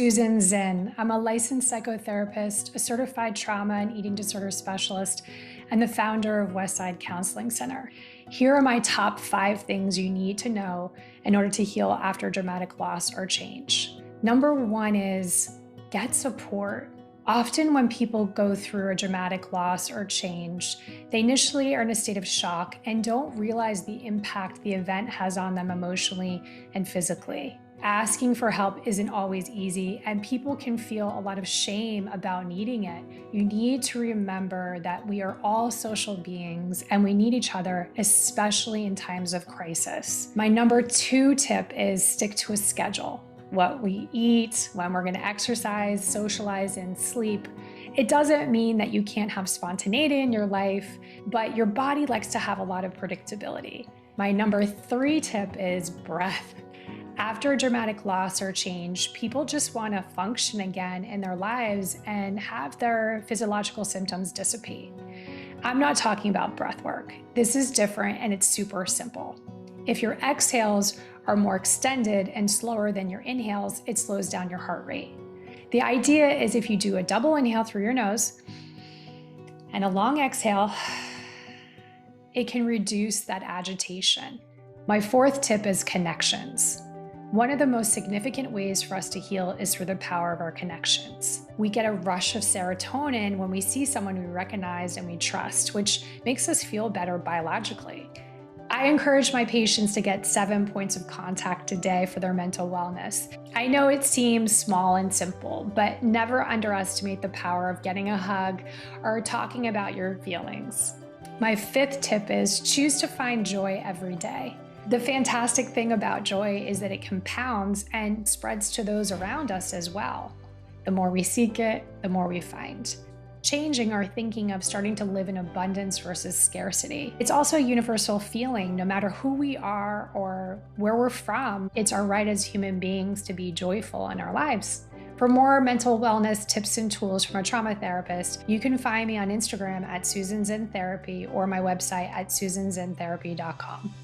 Susan Zinn. I'm a licensed psychotherapist, a certified trauma and eating disorder specialist, and the founder of Westside Counseling Center. Here are my top 5 things you need to know in order to heal after dramatic loss or change. Number 1 is get support. Often when people go through a dramatic loss or change, they initially are in a state of shock and don't realize the impact the event has on them emotionally and physically. Asking for help isn't always easy, and people can feel a lot of shame about needing it. You need to remember that we are all social beings and we need each other, especially in times of crisis. My number 2 tip is stick to a schedule. What we eat, when we're going to exercise, socialize, and sleep. It doesn't mean that you can't have spontaneity in your life, but your body likes to have a lot of predictability. My number 3 tip is breath. After a dramatic loss or change, people just want to function again in their lives and have their physiological symptoms dissipate. I'm not talking about breath work. This is different and it's super simple. If your exhales are more extended and slower than your inhales, it slows down your heart rate. The idea is if you do a double inhale through your nose and a long exhale, it can reduce that agitation. My 4th tip is connections. One of the most significant ways for us to heal is through the power of our connections. We get a rush of serotonin when we see someone we recognize and we trust, which makes us feel better biologically. I encourage my patients to get 7 points of contact a day for their mental wellness. I know it seems small and simple, but never underestimate the power of getting a hug or talking about your feelings. My 5th tip is choose to find joy every day. The fantastic thing about joy is that it compounds and spreads to those around us as well. The more we seek it, the more we find. Changing our thinking of starting to live in abundance versus scarcity. It's also a universal feeling, no matter who we are or where we're from, it's our right as human beings to be joyful in our lives. For more mental wellness tips and tools from a trauma therapist, you can find me on Instagram at Susan Zinn Therapy or my website at susanzinntherapy.com.